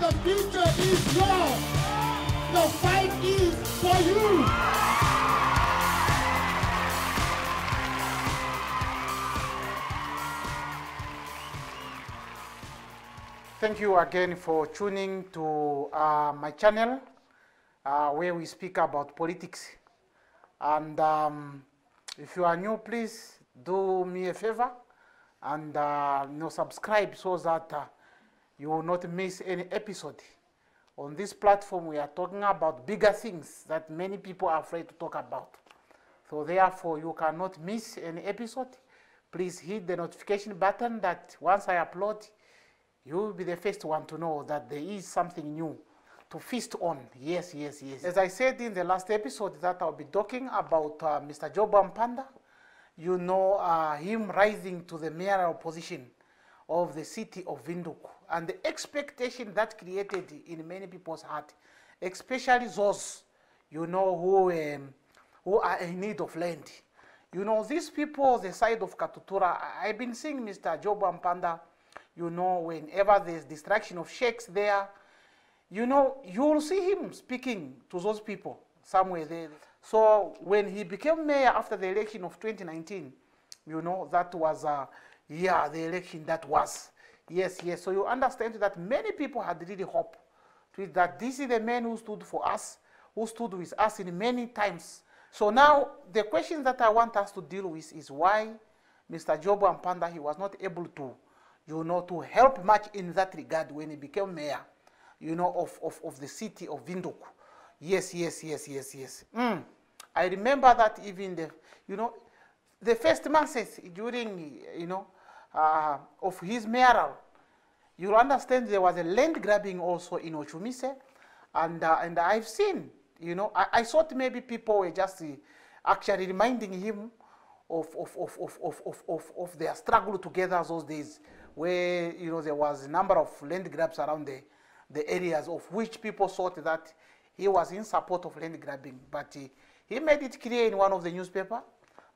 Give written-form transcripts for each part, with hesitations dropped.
The future is yours. The fight is for you. Thank you again for tuning to my channel where we speak about politics. And if you are new, please do me a favor and subscribe so that you will not miss any episode. On this platform, we are talking about bigger things that many people are afraid to talk about. So therefore, you cannot miss any episode. Please hit the notification button that once I upload, you will be the first one to know that there is something new to feast on. Yes, yes, yes. As I said in the last episode that I'll be talking about Mr. Job Amupanda, you know, him rising to the mayoral position of the city of Windhoek, and the expectation that created in many people's heart, especially those, you know, who are in need of land. You know, these people, the side of Katutura, I've been seeing Mr. Job Amupanda, you know, whenever there's distraction of sheikhs there, you know, you will see him speaking to those people somewhere there. So when he became mayor after the election of 2019, you know, that was, the election that was. Yes, yes. So you understand that many people had really hope to that this is the man who stood for us, who stood with us in many times. So now the question that I want us to deal with is why Mr. Job Amupanda, he was not able to, you know, to help much in that regard when he became mayor, you know, of the city of Windhoek. Yes, yes, yes, yes, yes. I remember that even the, you know, the first months during, you know, of his mayoral, you understand there was a land grabbing also in Ochumise, and I've seen, you know, I thought maybe people were just actually reminding him of their struggle together those days, where, you know, there was a number of land grabs around the areas of which people thought that he was in support of land grabbing. But he made it clear in one of the newspapers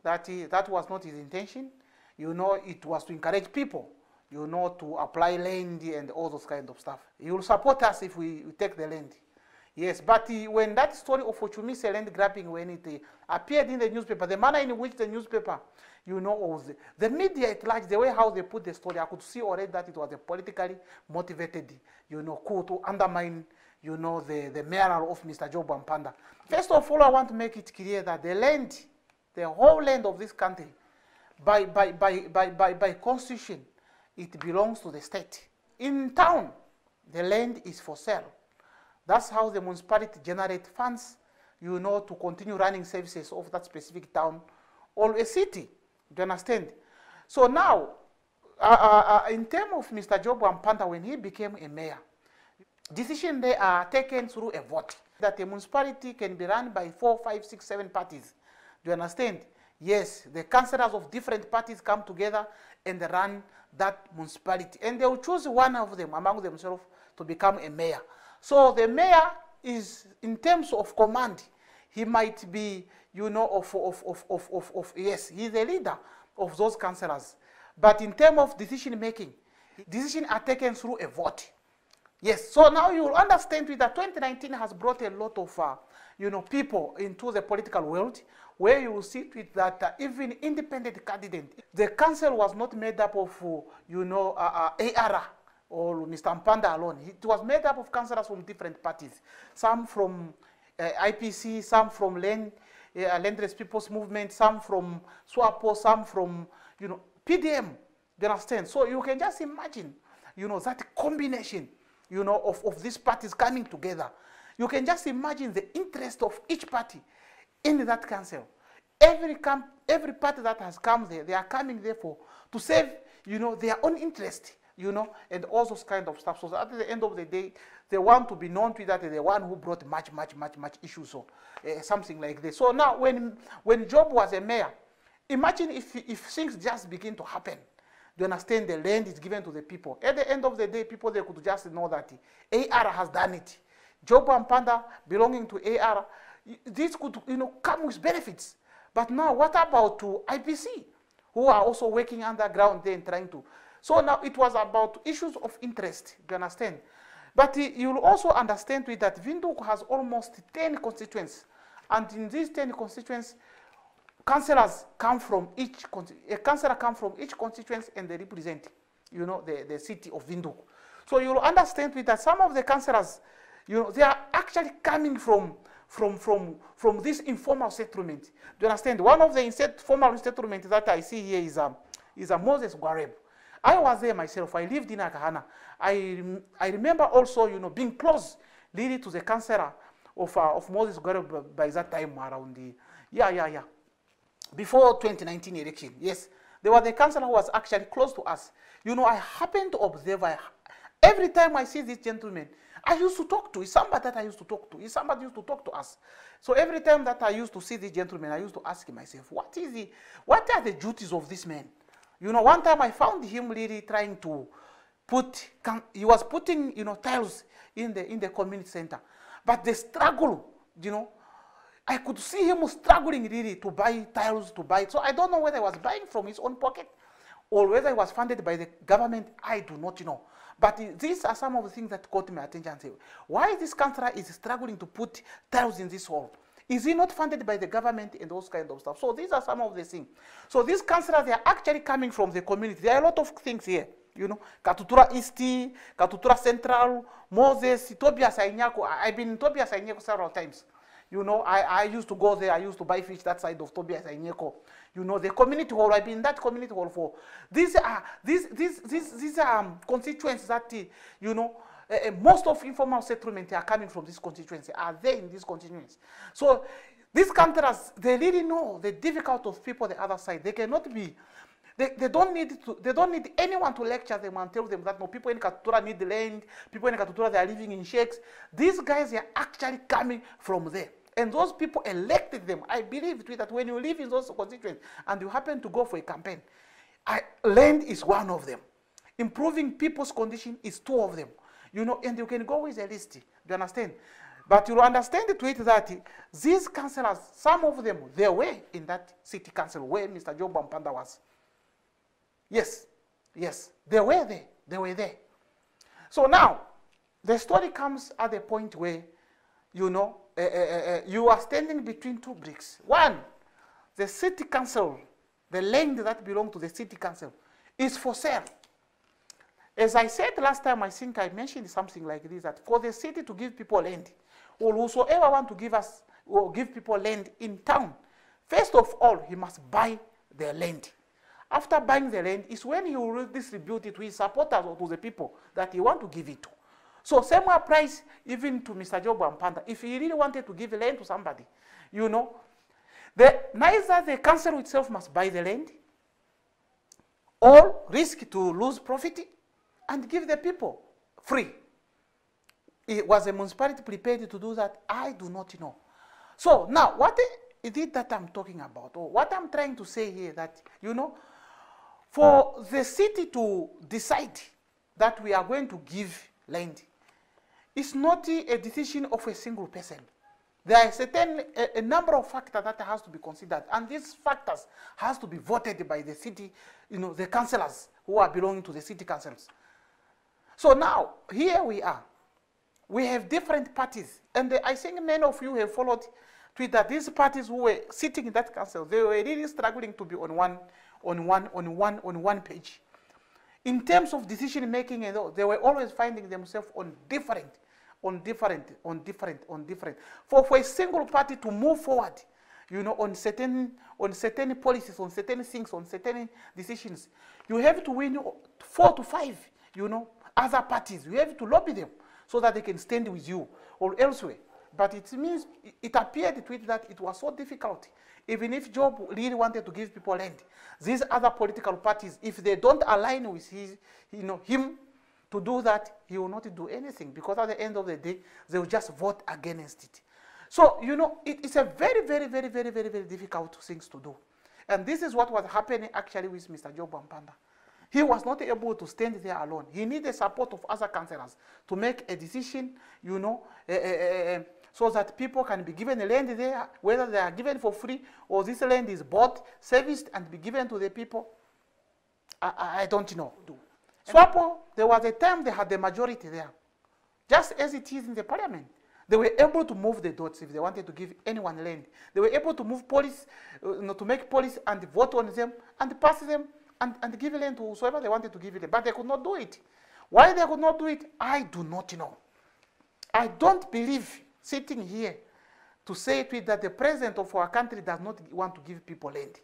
that that was not his intention. You know, it was to encourage people, you know, to apply land and all those kind of stuff. He will support us if we take the land. Yes, but when that story of Ochumise land grabbing, when it appeared in the newspaper, the manner in which the newspaper, you know, was the media at large, the way how they put the story, I could see already that it was a politically motivated, you know, coup to undermine, you know, the mayoral of Mr. Job Amupanda. First of all, I want to make it clear that the land, the whole land of this country, by constitution, it belongs to the state. In town, the land is for sale. That's how the municipality generates funds, you know, to continue running services of that specific town or a city. Do you understand? So now, in terms of Mr. Job Amupanda, when he became a mayor, decisions they are taken through a vote. That a municipality can be run by 4, 5, 6, 7 parties. Do you understand? Yes, the councillors of different parties come together and they run that municipality. And they will choose one of them among themselves to become a mayor. So the mayor is, in terms of command, he might be, you know, yes, he's the leader of those councillors. But in terms of decision making, decisions are taken through a vote. Yes, so now you will understand that 2019 has brought a lot of, you know, people into the political world, where you will see to it that even independent candidate, the council was not made up of, you know, AR or Mr. Amupanda alone. It was made up of councillors from different parties, some from IPC, some from Landless People's Movement, some from SWAPO, some from, you know, PDM. Do you understand? So you can just imagine, you know, that combination, you know, of these parties coming together. You can just imagine the interest of each party in that council. Every party that has come there, they are coming there to save, you know, their own interest, you know, and all those kind of stuff. So at the end of the day, they want to be known to that the one who brought much issues or something like this. So now, when Job was a mayor, imagine if things just begin to happen. Do you understand? The land is given to the people. At the end of the day, people, they could just know that AR has done it. Job Amupanda belonging to AR, this could, you know, come with benefits. But now, what about to IPC, who are also working underground there and trying to? So now it was about issues of interest. Do you understand? But you'll also understand with that Windhoek has almost 10 constituents. And in these 10 constituents, councillors come from each, a councillor comes from each constituency and they represent, you know, the city of Windhoek. So you'll understand with that some of the councillors, you know, they are actually coming from this informal settlement. Do you understand? One of the informal settlements that I see here is a Moses Gwareb. I was there myself. I lived in Akahana. I remember also, you know, being close really to the councillor of Moses Gwareb by that time around the, before 2019 election. Yes, there was a councillor who was actually close to us. You know, I happened to observe, every time I see this gentleman, I used to talk to. He's somebody that I used to talk to. He's somebody who used to talk to us. So every time that I used to see this gentleman, I used to ask myself, what are the duties of this man? You know, one time I found him really trying to he was putting, you know, tiles in the community center. But the struggle, you know, I could see him struggling really to buy tiles, to buy. So I don't know whether he was buying from his own pocket or whether he was funded by the government. I do not know. But these are some of the things that caught my attention. Say, why this country is struggling to put tiles in this hall? Is he not funded by the government and those kind of stuff? So these are some of the things. So these councillors, they are actually coming from the community. There are a lot of things here. You know, Katutura East, Katutura Central, Moses, Tobias Ainyako. I've been in Tobias Ainyako several times. You know, I used to go there. I used to buy fish that side of Tobias Ainyako. You know, the community hall. I've been in that community hall for. These are constituencies that, you know, most of informal settlement are coming from this constituency. Are they in this constituency? So these countries, they really know the difficulty of people on the other side. They cannot be. They don't need anyone to lecture them and tell them that no, people in Katutura need the land, people in Katutura, they are living in shacks. These guys are actually coming from there. And those people elected them. I believe that when you live in those constituencies and you happen to go for a campaign, land is one of them. Improving people's condition is two of them. You know, and you can go with a list. Do you understand? But you understand the tweet that these councillors, some of them, they were in that city council where Mr. Job Amupanda was. Yes, yes, they were there. They were there. So now, the story comes at the point where, you know, you are standing between two bricks. One, the city council, the land that belongs to the city council, is for sale. As I said last time, I think I mentioned something like this, that for the city to give people land, or whosoever want to give us or give people land in town, first of all, he must buy the land. After buying the land is when he will distribute it to his supporters or to the people that he want to give it to. So same applies even to Mr. Job Amupanda. If he really wanted to give land to somebody, you know, neither the council itself must buy the land or risk to lose profit and give the people free. Was a municipality prepared to do that? I do not know. So now, what is it that I'm talking about? Or what I'm trying to say here that, you know, for the city to decide that we are going to give land, it's not a decision of a single person. There are a number of factors that has to be considered, and these factors has to be voted by the city, you know, the councillors who are belonging to the city councils. So now, here we are. We have different parties, and I think many of you have followed Twitter. These parties who were sitting in that council, they were really struggling to be on one page. In terms of decision making, they were always finding themselves on different. For a single party to move forward, you know, on certain policies, on certain things, on certain decisions, you have to win 4 to 5, you know, other parties. You have to lobby them so that they can stand with you or elsewhere. But it means it appeared to it that it was so difficult. Even if Job really wanted to give people land, these other political parties, if they don't align with his, you know, him to do that, he will not do anything, because at the end of the day, they will just vote against it. So, you know, it's a very, very, very, very, very, very difficult things to do. And this is what was happening actually with Mr. Job Amupanda. He was not able to stand there alone. He needed the support of other councillors to make a decision, you know, so that people can be given land there, whether they are given for free or this land is bought, serviced, and be given to the people. I don't know. SWAPO, there was a time they had the majority there. just as it is in the parliament. They were able to move the dots if they wanted to give anyone land. They were able to move police, to make police and vote on them and pass them and give land to whoever they wanted to give it. But they could not do it. Why they could not do it, I do not know. I don't believe sitting here to say to it that the president of our country does not want to give people land.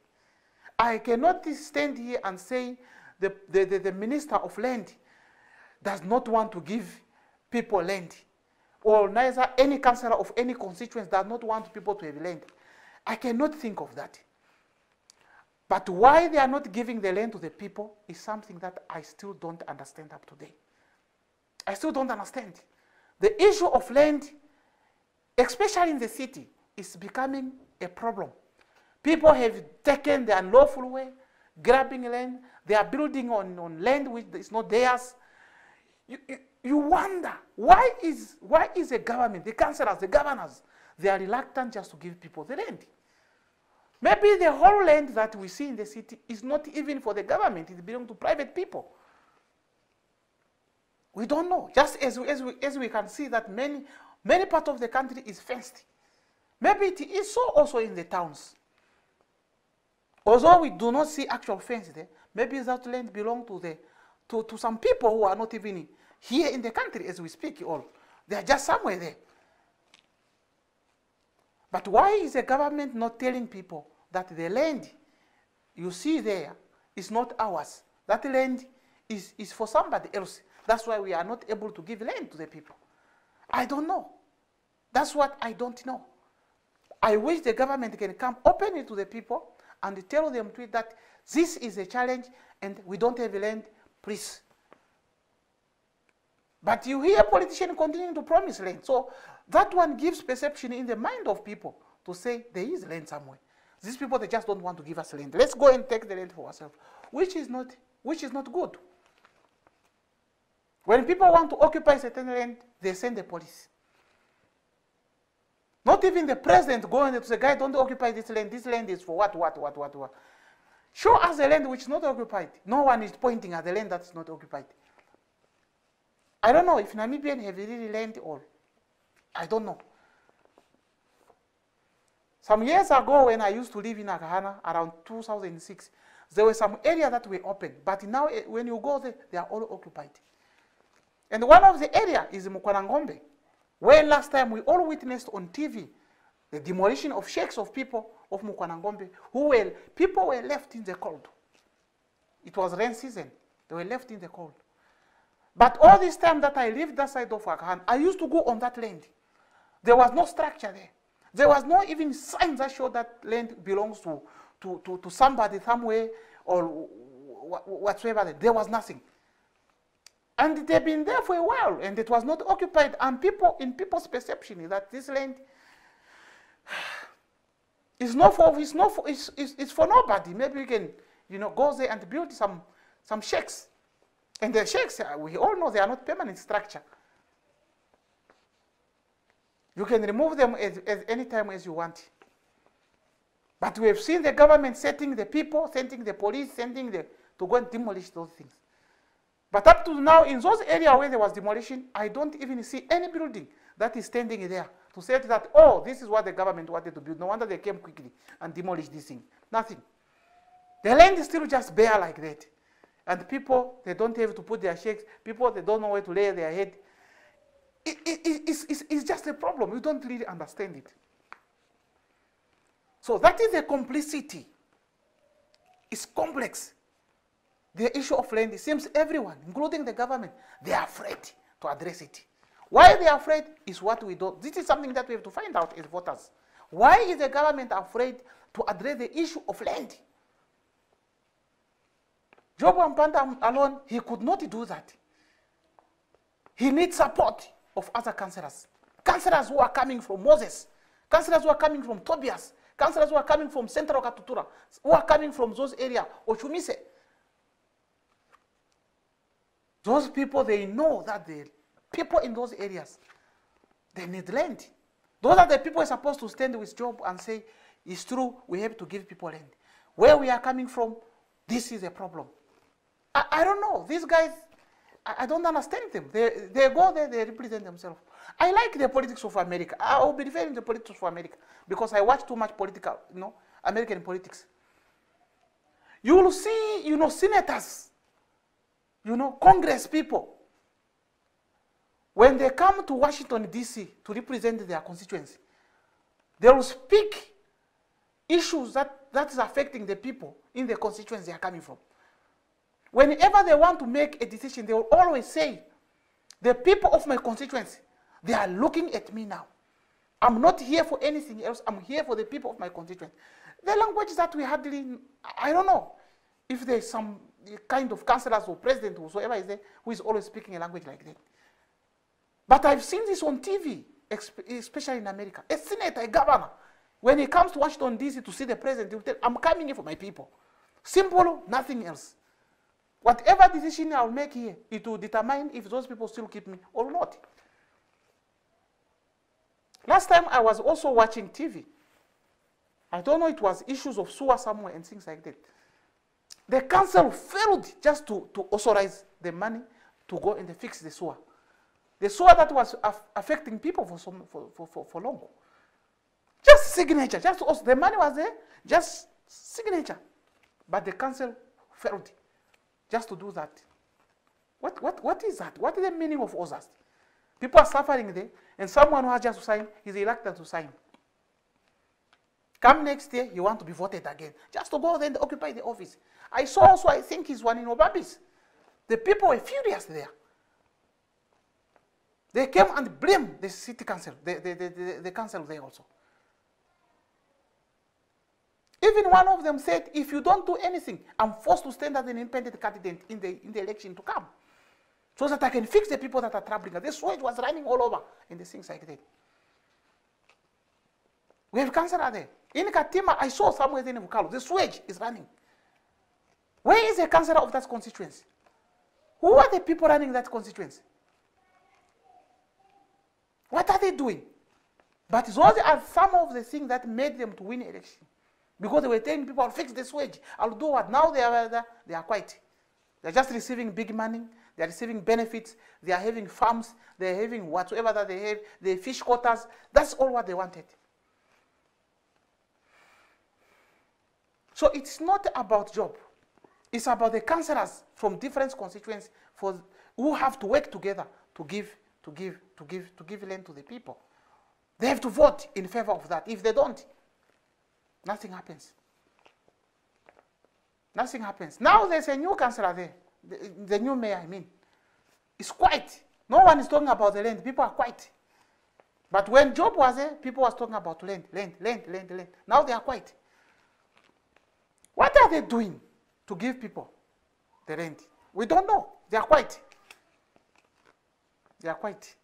I cannot stand here and say the minister of land does not want to give people land, or neither any councillor of any constituency does not want people to have land. I cannot think of that. But why they are not giving the land to the people is something that I still don't understand up today. I still don't understand. The issue of land, especially in the city, is becoming a problem. People have taken the unlawful way, grabbing land. They are building on land which is not theirs. You wonder, why is the government, the councillors, the governors, they are reluctant just to give people the land? Maybe the whole land that we see in the city is not even for the government, it belongs to private people. We don't know. Just as we can see that many parts of the country is fenced. Maybe it is so also in the towns. Although we do not see actual fence there, maybe that land belongs to some people who are not even here in the country as we speak all. They are just somewhere there. But why is the government not telling people that the land you see there is not ours? That land is for somebody else. That's why we are not able to give land to the people. I don't know. That's what I don't know. I wish the government can come openly to the people and tell them that this is a challenge and we don't have land, please. But you hear politicians continuing to promise land. So that one gives perception in the mind of people to say there is land somewhere. These people, they just don't want to give us land. Let's go and take the land for ourselves, which is not good. When people want to occupy certain land, they send the police. Not even the president going to say, guy, don't occupy this land. This land is for what? Show us the land which is not occupied. No one is pointing at the land that is not occupied. I don't know if Namibians have really land or I don't know. Some years ago when I used to live in Akahana, around 2006, there were some areas that were open. But now when you go there, they are all occupied. And one of the areas is Mukwanangombe, where last time we all witnessed on TV the demolition of shacks of people of Mukwanangombe, people were left in the cold. It was rain season. They were left in the cold. But all this time that I lived that side of Akahana, I used to go on that land. There was no structure there. There was no even signs that showed that land belongs to somebody somewhere or whatsoever. There was nothing. And they've been there for a while, and it was not occupied. And people's perception is that this land is it's for nobody. Maybe we can, go there and build some shacks. And the shacks, we all know they are not permanent structure. You can remove them as any time as you want. But we have seen the government setting the people, sending the police, to go and demolish those things. But up to now, in those areas where there was demolition, I don't even see any building that is standing there to say that, oh, this is what the government wanted to build. No wonder they came quickly and demolished this thing. Nothing. The land is still just bare like that. And people, they don't have to put their shakes. People, they don't know where to lay their head. It's just a problem. You don't really understand it. So that is a complicity. It's complex. The issue of land, it seems everyone, including the government, they are afraid to address it. Why they are afraid is what we don't. This is something that we have to find out as voters. Why is the government afraid to address the issue of land? Job Amupanda alone, he could not do that. He needs support of other councillors. Councillors who are coming from Moses, councillors who are coming from Tobias, councillors who are coming from Central Katutura, who are coming from those areas, Ochumise. Those people, they know that the people in those areas, they need land. Those are the people who are supposed to stand with Job and say, it's true, we have to give people land. Where we are coming from, this is a problem. I don't know. These guys, I don't understand them. They go there, they represent themselves. I like the politics of America. I will be referring to the politics of America because I watch too much political, American politics. You will see, senators, Congress people. When they come to Washington, D.C. to represent their constituency, they will speak issues that is affecting the people in the constituency they are coming from. Whenever they want to make a decision, they will always say, the people of my constituency, they are looking at me now. I'm not here for anything else. I'm here for the people of my constituency. The language that we hardly, I don't know if there's some kind of councillors or president or whoever is there who is always speaking a language like that. But I've seen this on TV, especially in America. A senator, a governor, when he comes to Washington, D.C. to see the president, he will tell, I'm coming here for my people. Simple, nothing else. Whatever decision I'll make here, it will determine if those people still keep me or not. Last time I was also watching TV. I don't know, it was issues of sewer somewhere and things like that. The council failed just to authorize the money to go and fix the sewer. The sewer that was affecting people for long. Just signature, the money was there, just signature. But the council failed just to do that. What is that? What is the meaning of all that? People are suffering there, and someone who has just signed is reluctant to sign. Come next year, you want to be voted again, just to go there and occupy the office. I saw also, I think he's one in Obabis. The people were furious there. They came and blamed the city council, the council there also. Even one of them said, if you don't do anything, I'm forced to stand as an independent candidate in the election to come, so that I can fix the people that are troubling us. The sewage was running all over and the things like that. We have councillor there. In Katima, I saw somewhere in Vukalo, the sewage is running. Where is the councillor of that constituency? Who are the people running that constituency? What are they doing? But those are some of the things that made them to win election. Because they were telling people, I'll fix the sewage, I'll do what? Now they are quiet. They're just receiving big money, they're receiving benefits, they are having farms, they're having whatsoever that they have, the fish quotas. That's all what they wanted. So it's not about job. It's about the councillors from different constituencies who have to work together to give land to the people. They have to vote in favor of that. If they don't, nothing happens. Nothing happens. Now there's a new councillor there, the new mayor, I mean. It's quiet. No one is talking about the land. People are quiet. But when Job was there, people was talking about land. Now they are quiet. What are they doing to give people the land? We don't know. They are quiet. They are quiet.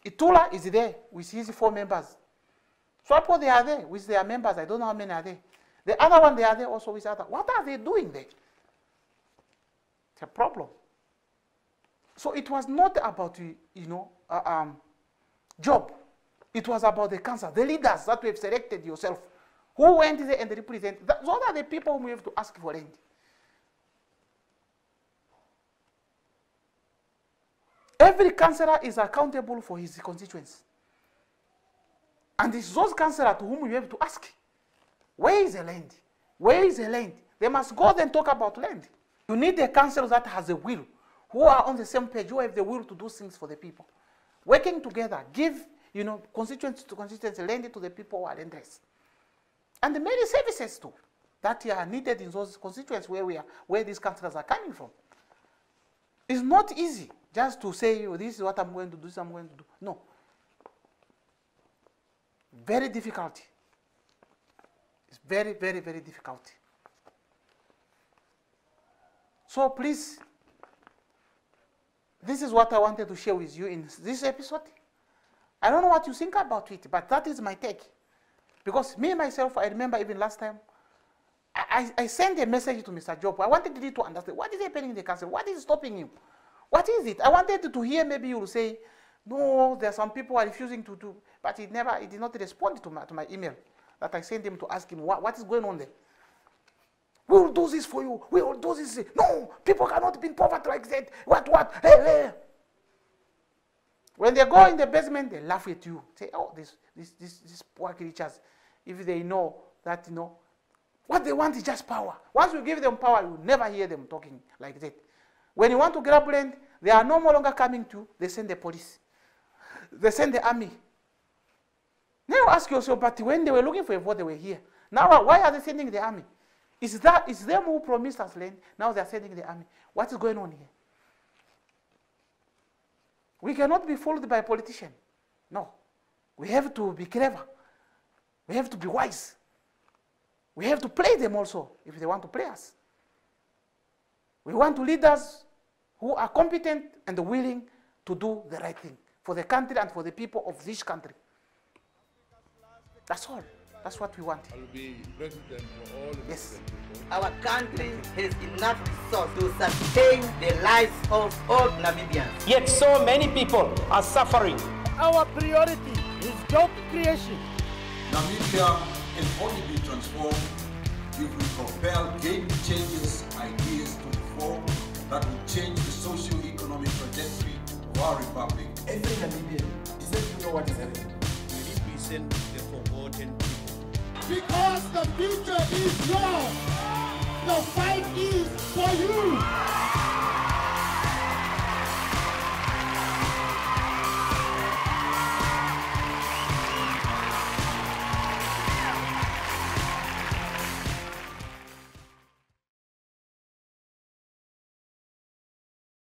Itula is there with his 4 members. Swapo, they are there with their members. I don't know how many are there. The other one, they are there also with other. What are they doing there? It's a problem. So it was not about, job. It was about the council, the leaders that we have selected yourself. Who went there and represent? Those are the people whom we have to ask for land. Every councillor is accountable for his constituents. And it's those councillors to whom we have to ask, where is the land? Where is the land? They must go there and talk about land. You need a council that has a will, who are on the same page, who have the will to do things for the people. Working together, give, constituents to constituents, land to the people who are landless. And many services too, that are needed in those constituents where these councillors are coming from. It's not easy just to say, this is what I'm going to do, this I'm going to do. No. Very difficult. It's very, very, very difficult. So please, this is what I wanted to share with you in this episode. I don't know what you think about it, but that is my take. Because me, myself, I remember even last time, I sent a message to Mr. Job. I wanted him to understand what is happening in the council. What is stopping him? What is it? I wanted to hear, maybe you will say, no, there are some people who are refusing to do, but he did not respond to my email that I sent him to ask him what is going on there. We will do this for you. We will do this. No, people cannot be in poverty like that. What? Hey. When they go in the basement, they laugh at you. Say, oh, these poor creatures, if they know that, what they want is just power. Once you give them power, you never hear them talking like that. When you want to grab land, they are no longer coming to you. They send the police. They send the army. Now you ask yourself, but when they were looking for a vote, they were here. Now, why are they sending the army? It's them who promised us land. Now they are sending the army. What is going on here? We cannot be fooled by politicians. No. We have to be clever. We have to be wise. We have to play them also, if they want to play us. We want leaders who are competent and willing to do the right thing for the country and for the people of this country. That's all. That's what we want. I'll be president for all the people. Our country has enough resources to sustain the lives of all Namibians. Yet so many people are suffering. Our priority is job creation. Namibia can only be transformed if we propel game-changers ideas to the fore that will change the socio-economic trajectory of our republic. Every Namibian deserves to know what is happening. We represent the forgotten people. Because the future is yours. The fight is for you.